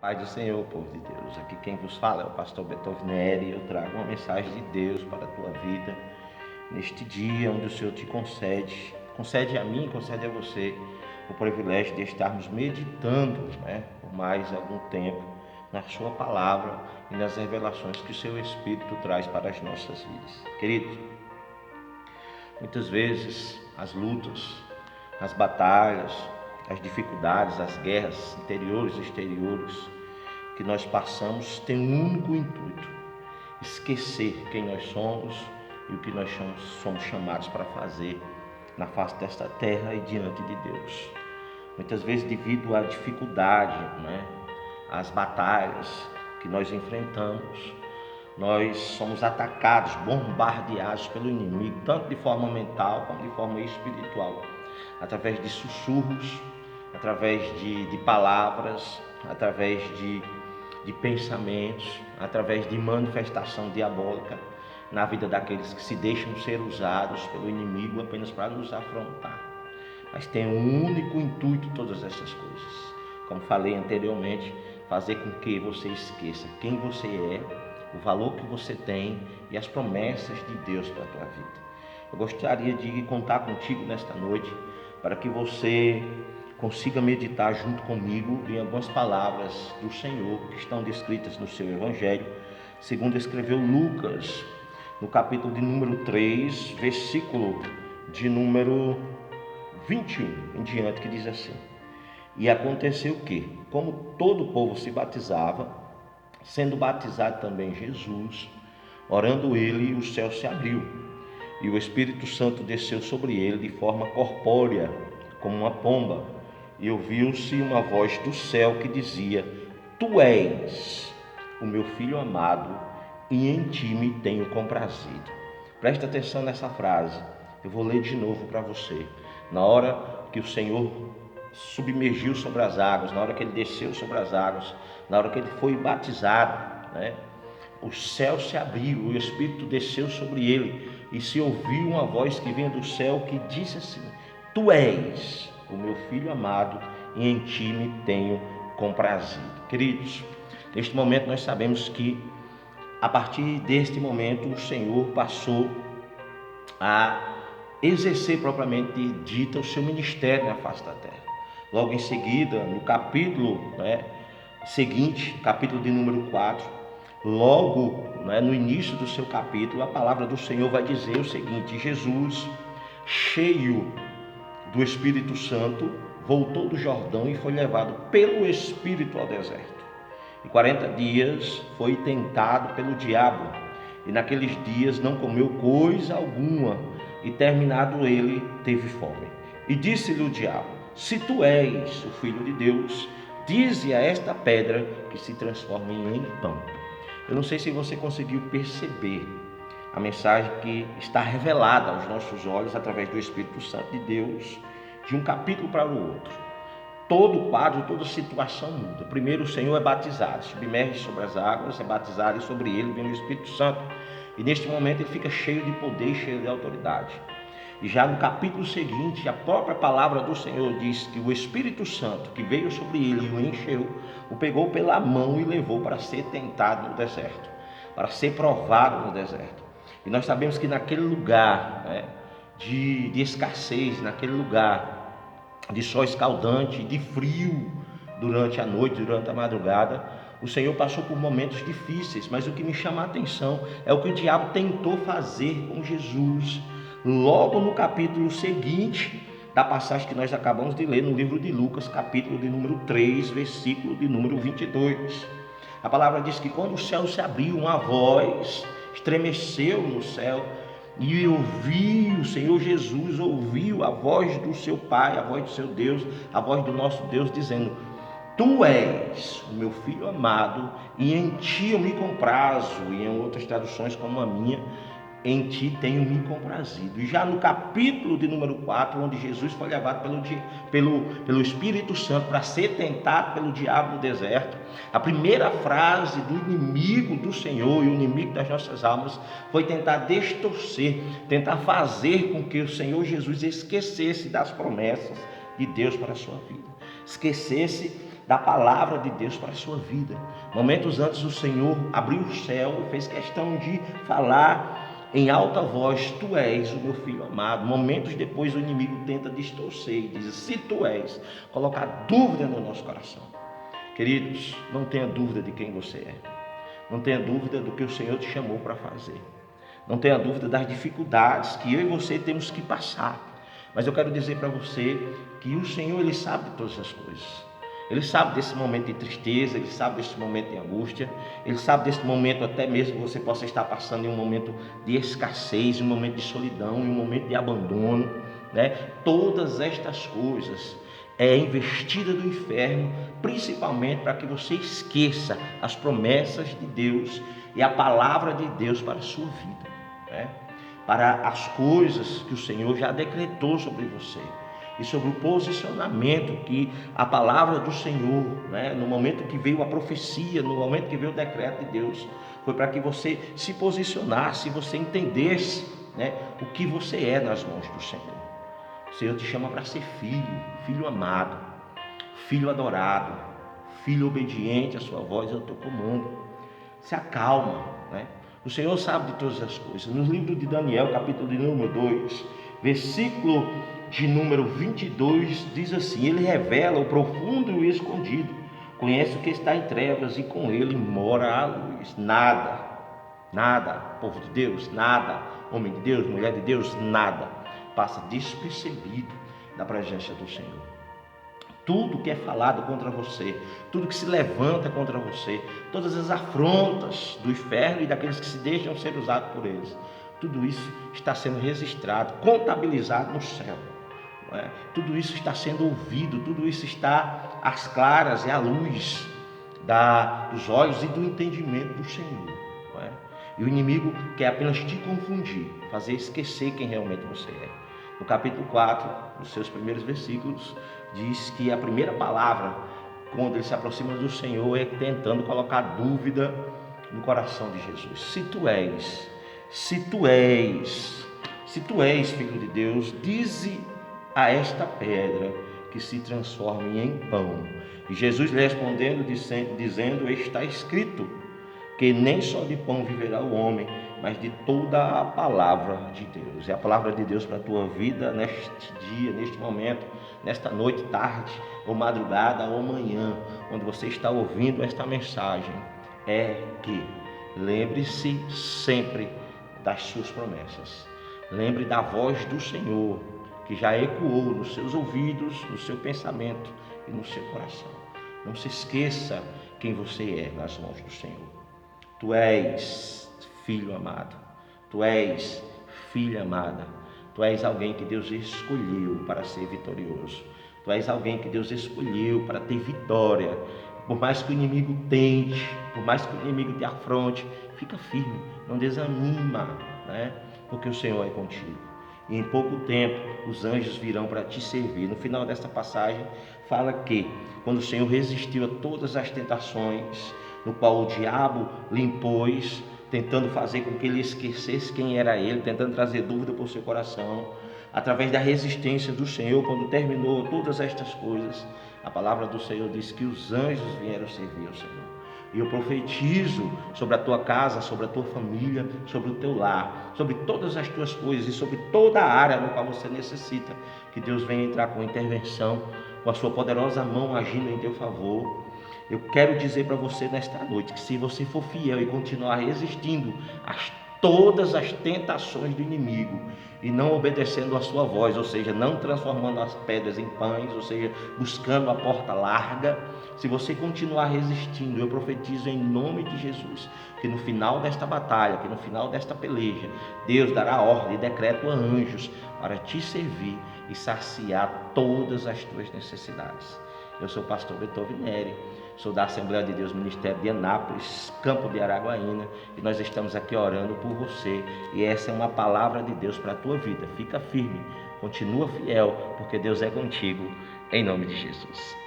Pai do Senhor, povo de Deus, aqui quem vos fala é o pastor Beethoven Neri e eu trago uma mensagem de Deus para a tua vida neste dia onde o Senhor te concede a mim, concede a você o privilégio de estarmos meditando, por mais algum tempo na sua palavra e nas revelações que o seu Espírito traz para as nossas vidas. Queridos, muitas vezes as lutas, as batalhas, as dificuldades, as guerras interiores e exteriores que nós passamos têm um único intuito: esquecer quem nós somos e o que nós somos chamados para fazer na face desta terra e diante de Deus. Muitas vezes, devido à dificuldade, às batalhas que nós enfrentamos, nós somos atacados, bombardeados pelo inimigo, tanto de forma mental como de forma espiritual, através de sussurros, através de palavras, através de pensamentos, através de manifestação diabólica na vida daqueles que se deixam ser usados pelo inimigo apenas para nos afrontar. Mas tem um único intuito todas essas coisas, como falei anteriormente, fazer com que você esqueça quem você é, o valor que você tem e as promessas de Deus para a tua vida. Eu gostaria de contar contigo nesta noite para que você consiga meditar junto comigo em algumas palavras do Senhor que estão descritas no seu Evangelho, segundo escreveu Lucas, no capítulo de número 3, versículo de número 21 em diante, que diz assim: E aconteceu que, como todo o povo se batizava, sendo batizado também Jesus, orando ele, o céu se abriu, e o Espírito Santo desceu sobre ele de forma corpórea, como uma pomba, e ouviu-se uma voz do céu que dizia: Tu és o meu filho amado, e em ti me tenho comprazido. Presta atenção nessa frase, eu vou ler de novo para você. Na hora que o Senhor submergiu sobre as águas, na hora que ele desceu sobre as águas, na hora que ele foi batizado, o céu se abriu, o Espírito desceu sobre ele, e se ouviu uma voz que vinha do céu que disse assim: Tu és o meu filho amado, e em ti me tenho comprazido. Queridos, neste momento nós sabemos que a partir deste momento o Senhor passou a exercer propriamente dita o seu ministério na face da terra. Logo em seguida, no capítulo seguinte, capítulo de número 4, logo no início do seu capítulo, a palavra do Senhor vai dizer o seguinte: Jesus, cheio do Espírito Santo, voltou do Jordão e foi levado pelo Espírito ao deserto. E 40 dias foi tentado pelo diabo, e naqueles dias não comeu coisa alguma, e terminado ele, teve fome. E disse-lhe o diabo: Se tu és o Filho de Deus, dize a esta pedra que se transforme em pão. Eu não sei se você conseguiu perceber a mensagem que está revelada aos nossos olhos através do Espírito Santo de Deus, de um capítulo para o outro. Todo o quadro, toda a situação muda. Primeiro o Senhor é batizado, submerge sobre as águas, é batizado, e sobre ele vem o Espírito Santo. E neste momento ele fica cheio de poder, cheio de autoridade. E já no capítulo seguinte, a própria palavra do Senhor diz que o Espírito Santo que veio sobre ele e o encheu, o pegou pela mão e levou para ser tentado no deserto, para ser provado no deserto. E nós sabemos que naquele lugar de escassez, naquele lugar de sol escaldante, de frio durante a noite, durante a madrugada, o Senhor passou por momentos difíceis. Mas o que me chama a atenção é o que o diabo tentou fazer com Jesus, logo no capítulo seguinte da passagem que nós acabamos de ler no livro de Lucas, capítulo de número 3, versículo de número 22. A palavra diz que quando o céu se abriu, uma voz estremeceu no céu, e ouviu, o Senhor Jesus ouviu a voz do seu Pai, a voz do seu Deus, a voz do nosso Deus, dizendo: Tu és o meu filho amado, e em ti eu me comprazo. E em outras traduções, como a minha, em ti tenho me comprazido. E já no capítulo de número 4, onde Jesus foi levado pelo Espírito Santo para ser tentado pelo diabo no deserto, a primeira frase do inimigo do Senhor e o inimigo das nossas almas foi tentar distorcer, tentar fazer com que o Senhor Jesus esquecesse das promessas de Deus para a sua vida, esquecesse da palavra de Deus para a sua vida. Momentos antes o Senhor abriu o céu e fez questão de falar em alta voz: tu és o meu filho amado. Momentos depois o inimigo tenta distorcer e diz: se tu és, colocar dúvida no nosso coração. Queridos, não tenha dúvida de quem você é. Não tenha dúvida do que o Senhor te chamou para fazer. Não tenha dúvida das dificuldades que eu e você temos que passar. Mas eu quero dizer para você que o Senhor, Ele sabe de todas as coisas. Ele sabe desse momento de tristeza, Ele sabe desse momento de angústia, Ele sabe desse momento até mesmo que você possa estar passando em um momento de escassez, um momento de solidão, um momento de abandono, né? Todas estas coisas é investida do inferno, principalmente para que você esqueça as promessas de Deus e a palavra de Deus para a sua vida, né? Para as coisas que o Senhor já decretou sobre você e sobre o posicionamento que a palavra do Senhor, né, no momento que veio a profecia, no momento que veio o decreto de Deus, foi para que você se posicionasse, você entendesse, né, o que você é nas mãos do Senhor. O Senhor te chama para ser filho, filho amado, filho adorado, filho obediente à sua voz e ao teu comando. Se acalma, né? O Senhor sabe de todas as coisas. No livro de Daniel, capítulo de número 2, versículo de número 22, diz assim: ele revela o profundo e o escondido, conhece o que está em trevas e com ele mora a luz. Nada, povo de Deus, nada, homem de Deus, mulher de Deus, nada passa despercebido da presença do Senhor. Tudo que é falado contra você, tudo que se levanta contra você, todas as afrontas do inferno e daqueles que se deixam ser usados por eles, tudo isso está sendo registrado, contabilizado no céu, não é? Tudo isso está sendo ouvido, tudo isso está às claras e à luz dos olhos e do entendimento do Senhor, não é? E o inimigo quer apenas te confundir, fazer esquecer quem realmente você é. No capítulo 4, nos seus primeiros versículos, diz que a primeira palavra, quando ele se aproxima do Senhor, é tentando colocar dúvida no coração de Jesus. Se tu és filho de Deus, dize a esta pedra que se transforme em pão. E Jesus respondendo, dizendo: está escrito que nem só de pão viverá o homem, mas de toda a palavra de Deus. É a palavra de Deus para a tua vida neste dia, neste momento, nesta noite, tarde, ou madrugada, ou manhã, onde você está ouvindo esta mensagem, é que lembre-se sempre das suas promessas. Lembre da voz do Senhor, que já ecoou nos seus ouvidos, no seu pensamento e no seu coração. Não se esqueça quem você é nas mãos do Senhor. Tu és filho amado, tu és filha amada, tu és alguém que Deus escolheu para ser vitorioso, tu és alguém que Deus escolheu para ter vitória. Por mais que o inimigo tente, por mais que o inimigo te afronte, fica firme, não desanima, né? Porque o Senhor é contigo. E em pouco tempo os anjos virão para te servir. No final desta passagem fala que quando o Senhor resistiu a todas as tentações, no qual o diabo lhe impôs, tentando fazer com que ele esquecesse quem era ele, tentando trazer dúvida por seu coração, através da resistência do Senhor, quando terminou todas estas coisas, a palavra do Senhor diz que os anjos vieram servir ao Senhor. E eu profetizo sobre a tua casa, sobre a tua família, sobre o teu lar, sobre todas as tuas coisas e sobre toda a área no qual você necessita, que Deus venha entrar com intervenção, com a sua poderosa mão agindo em teu favor. Eu quero dizer para você nesta noite que se você for fiel e continuar resistindo a todas as tentações do inimigo e não obedecendo a sua voz, ou seja, não transformando as pedras em pães, ou seja, buscando a porta larga, se você continuar resistindo, eu profetizo em nome de Jesus que no final desta batalha, que no final desta peleja, Deus dará ordem e decreto a anjos para te servir e saciar todas as tuas necessidades. Eu sou o pastor Beethoven Neri, sou da Assembleia de Deus Ministério de Anápolis, Campo de Araguaína, e nós estamos aqui orando por você, e essa é uma palavra de Deus para a tua vida. Fica firme, continua fiel, porque Deus é contigo, em nome de Jesus.